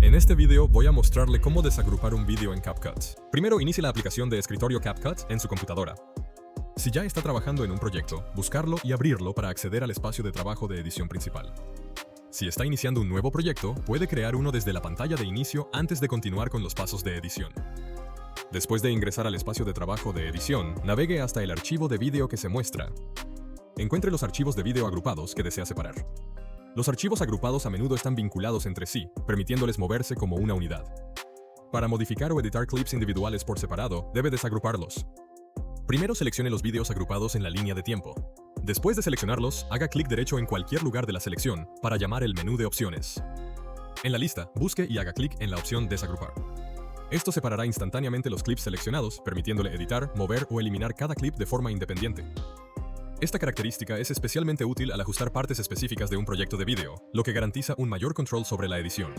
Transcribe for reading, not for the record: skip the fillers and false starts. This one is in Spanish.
En este video voy a mostrarle cómo desagrupar un vídeo en CapCut. Primero inicie la aplicación de escritorio CapCut en su computadora. Si ya está trabajando en un proyecto, buscarlo y abrirlo para acceder al espacio de trabajo de edición principal. Si está iniciando un nuevo proyecto, puede crear uno desde la pantalla de inicio antes de continuar con los pasos de edición. Después de ingresar al espacio de trabajo de edición, navegue hasta el archivo de vídeo que se muestra. Encuentre los archivos de vídeo agrupados que desea separar. Los archivos agrupados a menudo están vinculados entre sí, permitiéndoles moverse como una unidad. Para modificar o editar clips individuales por separado, debe desagruparlos. Primero seleccione los vídeos agrupados en la línea de tiempo. Después de seleccionarlos, haga clic derecho en cualquier lugar de la selección para llamar el menú de opciones. En la lista, busque y haga clic en la opción Desagrupar. Esto separará instantáneamente los clips seleccionados, permitiéndole editar, mover o eliminar cada clip de forma independiente. Esta característica es especialmente útil al ajustar partes específicas de un proyecto de vídeo, lo que garantiza un mayor control sobre la edición.